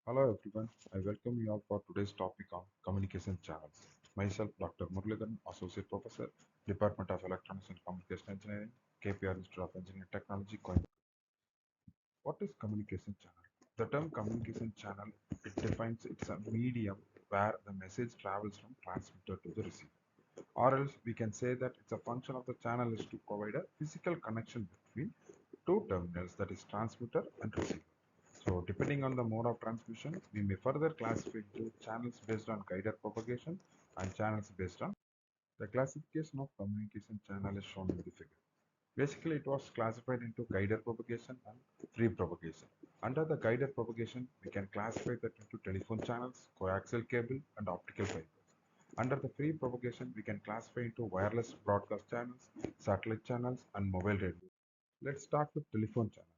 Hello everyone, I welcome you all for today's topic on communication channels. Myself, Dr. Muralidharan, Associate Professor, Department of Electronics and Communication Engineering, KPR Institute of Engineering Technology, Coimbatore. What is communication channel? The term communication channel, it defines it's a medium where the message travels from transmitter to the receiver. Or else we can say that it's a function of the channel is to provide a physical connection between two terminals, that is transmitter and receiver. So depending on the mode of transmission, we may further classify into channels based on guided propagation and channels based on the classification of communication channel is shown in the figure. Basically, it was classified into guided propagation and free propagation. Under the guided propagation, we can classify that into telephone channels, coaxial cable, and optical fibers. Under the free propagation, we can classify into wireless broadcast channels, satellite channels, and mobile radio. Let's start with telephone channels.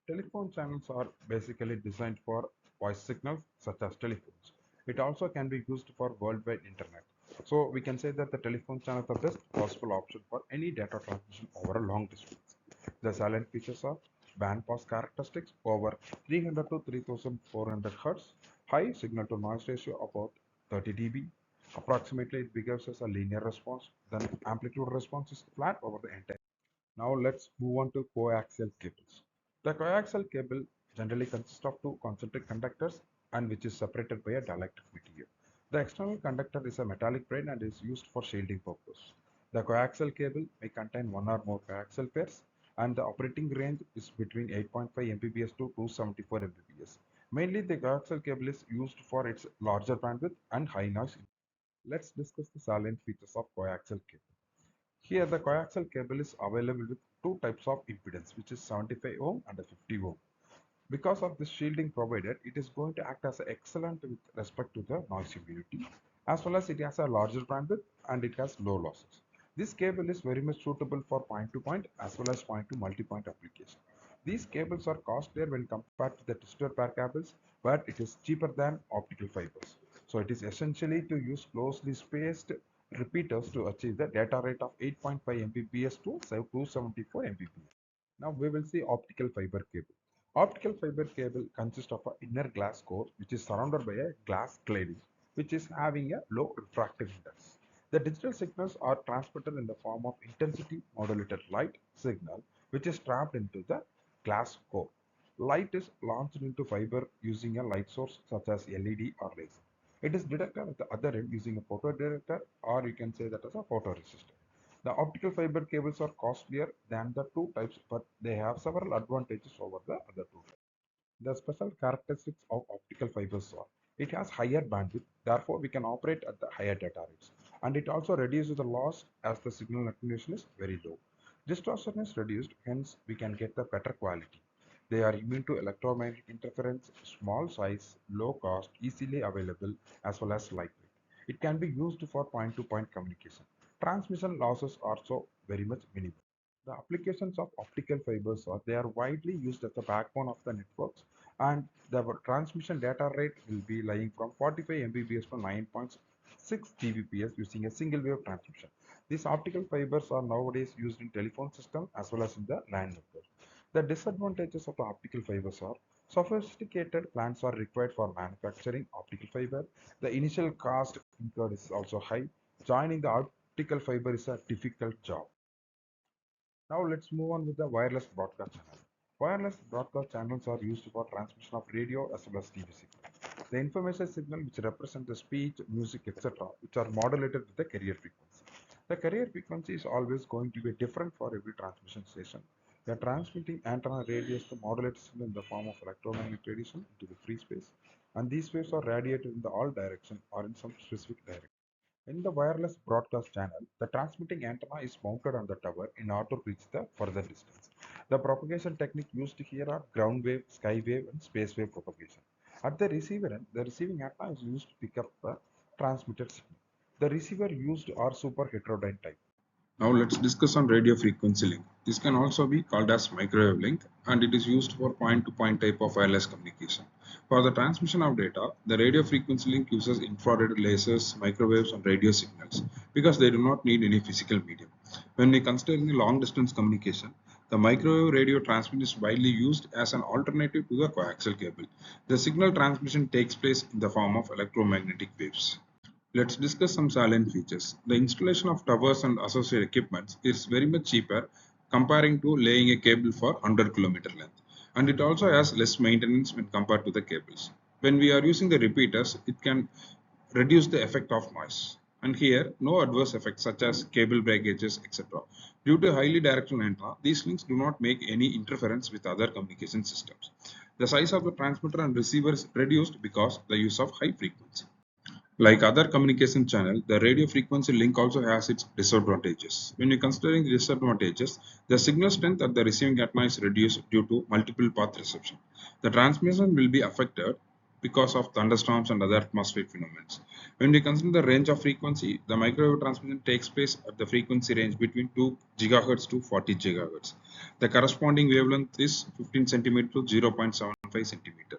Telephone channels are basically designed for voice signals such as telephones. It also can be used for worldwide internet. So we can say that the telephone channel is the best possible option for any data transmission over a long distance. The silent features are band pass characteristics over 300 to 3400 Hz, high signal to noise ratio about 30 dB. Approximately it behaves as a linear response, then amplitude response is flat over the entire. Now let's move on to coaxial cables. The coaxial cable generally consists of two concentric conductors and which is separated by a dielectric material. The external conductor is a metallic braid and is used for shielding purpose. The coaxial cable may contain one or more coaxial pairs and the operating range is between 8.5 Mbps to 274 Mbps. Mainly the coaxial cable is used for its larger bandwidth and high noise. Let's discuss the salient features of coaxial cable. Here the coaxial cable is available with two types of impedance, which is 75 ohm and a 50 ohm. Because of this shielding provided, it is going to act as excellent with respect to the noise immunity, as well as it has a larger bandwidth and it has low losses. This cable is very much suitable for point-to-point as well as point-to multi-point application. These cables are costlier when compared to the twisted pair cables, but it is cheaper than optical fibers. So it is essentially to use closely spaced repeaters to achieve the data rate of 8.5 Mbps to 274 Mbps. Now we will see optical fiber cable. Optical fiber cable consists of an inner glass core which is surrounded by a glass cladding which is having a low refractive index. The digital signals are transmitted in the form of intensity modulated light signal which is trapped into the glass core. Light is launched into fiber using a light source such as LED or laser. It is detected at the other end using a photodetector or you can say that as a photoresistor. The optical fiber cables are costlier than the two types, but they have several advantages over the other two types. The special characteristics of optical fibers are it has higher bandwidth, therefore we can operate at the higher data rates, and it also reduces the loss as the signal attenuation is very low. Distortion is reduced, hence we can get the better quality. They are immune to electromagnetic interference, small size, low cost, easily available, as well as lightweight. It can be used for point-to-point communication. Transmission losses are also very much minimal. The applications of optical fibers are they are widely used as the backbone of the networks and the transmission data rate will be lying from 45 Mbps to 9.6 Gbps using a single wave transmission. These optical fibers are nowadays used in telephone system as well as in the LAN network. The disadvantages of the optical fibers are sophisticated plants are required for manufacturing optical fiber. The initial cost incurred is also high. Joining the optical fiber is a difficult job. Now let's move on with the wireless broadcast channel. Wireless broadcast channels are used for transmission of radio as well as TV signal. The information signal which represent the speech, music, etc., which are modulated with the carrier frequency. The carrier frequency is always going to be different for every transmission station. The transmitting antenna radiates the modulated signal in the form of electromagnetic radiation into the free space, and these waves are radiated in the all direction or in some specific direction. In the wireless broadcast channel, the transmitting antenna is mounted on the tower in order to reach the further distance. The propagation technique used here are ground wave, sky wave, and space wave propagation. At the receiver end, the receiving antenna is used to pick up the transmitted signal. The receiver used are super heterodyne type. Now let's discuss on radio frequency link. This can also be called as microwave link and it is used for point-to-point type of wireless communication. For the transmission of data, the radio frequency link uses infrared lasers, microwaves and radio signals because they do not need any physical medium. When we consider any long distance communication, The microwave radio transmission is widely used as an alternative to the coaxial cable. The signal transmission takes place in the form of electromagnetic waves. Let's discuss some salient features. The installation of towers and associated equipment is very much cheaper comparing to laying a cable for 100-kilometer length. And it also has less maintenance when compared to the cables. When we are using the repeaters, it can reduce the effect of noise. And here, no adverse effects such as cable breakages, etc. Due to highly directional antenna, these links do not make any interference with other communication systems. The size of the transmitter and receiver is reduced because the use of high frequency. Like other communication channel, the radio frequency link also has its disadvantages. When we considering the disadvantages, the signal strength at the receiving antenna is reduced due to multiple path reception. The transmission will be affected because of thunderstorms and other atmospheric phenomena. When we consider the range of frequency, the microwave transmission takes place at the frequency range between 2 GHz to 40 GHz. The corresponding wavelength is 15 cm to 0.75 cm.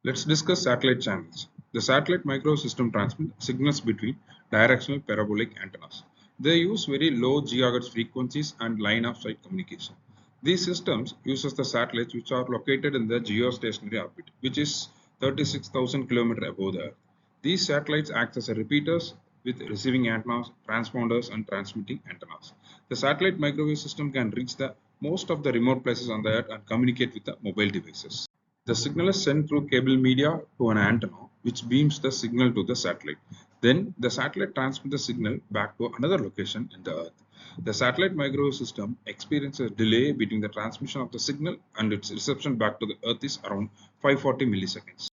Let's discuss satellite channels. The satellite microwave system transmits signals between directional parabolic antennas. They use very low gigahertz frequencies and line of sight communication. These systems uses the satellites which are located in the geostationary orbit, which is 36,000 km above the Earth. These satellites act as repeaters with receiving antennas, transponders, and transmitting antennas. The satellite microwave system can reach the most of the remote places on the Earth and communicate with the mobile devices. The signal is sent through cable media to an antenna, which beams the signal to the satellite. Then the satellite transmits the signal back to another location in the Earth. The satellite microwave system experiences a delay between the transmission of the signal and its reception back to the Earth is around 540 milliseconds.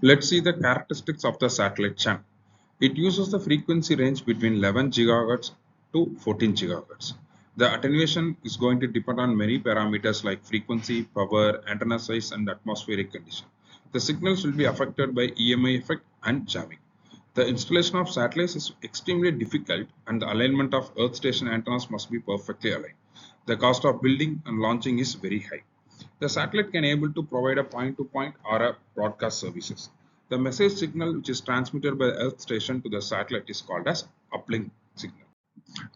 Let's see the characteristics of the satellite channel. It uses the frequency range between 11 GHz to 14 GHz. The attenuation is going to depend on many parameters like frequency, power, antenna size, and atmospheric condition. The signals will be affected by EMI effect and jamming. The installation of satellites is extremely difficult and the alignment of earth station antennas must be perfectly aligned. The cost of building and launching is very high. The satellite can able to provide a point-to-point or a broadcast services. The message signal which is transmitted by the earth station to the satellite is called as uplink signal.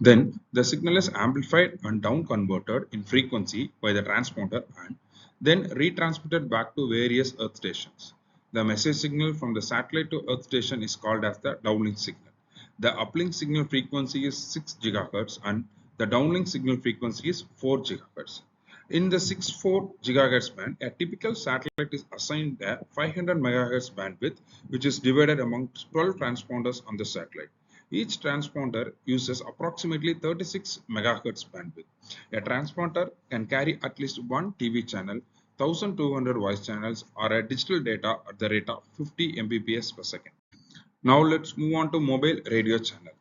Then the signal is amplified and down converted in frequency by the transponder and then retransmitted back to various earth stations. The message signal from the satellite to earth station is called as the downlink signal. The uplink signal frequency is 6 GHz and the downlink signal frequency is 4 GHz. In the 6.4 GHz band, a typical satellite is assigned a 500 MHz bandwidth, which is divided among 12 transponders on the satellite. Each transponder uses approximately 36 MHz bandwidth. A transponder can carry at least one TV channel, 1200 voice channels, or a digital data at the rate of 50 Mbps per second. Now let's move on to mobile radio channel.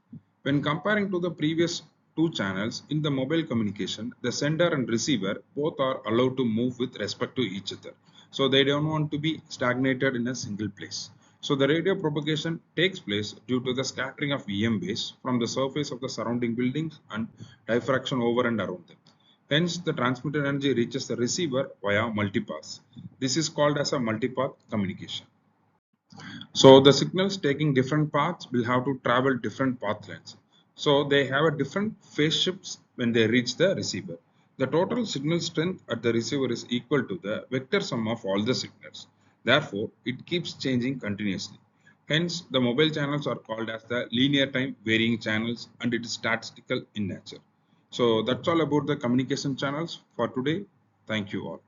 When comparing to the previous two channels in the mobile communication, the sender and receiver both are allowed to move with respect to each other. So they don't want to be stagnated in a single place. So the radio propagation takes place due to the scattering of EM waves from the surface of the surrounding buildings and diffraction over and around them. Hence, the transmitted energy reaches the receiver via multipath. This is called as a multipath communication. So the signals taking different paths will have to travel different path lengths. So they have a different phase shifts when they reach the receiver. The total signal strength at the receiver is equal to the vector sum of all the signals. Therefore, it keeps changing continuously. Hence, the mobile channels are called as the linear time varying channels and it is statistical in nature. So that's all about the communication channels for today. Thank you all.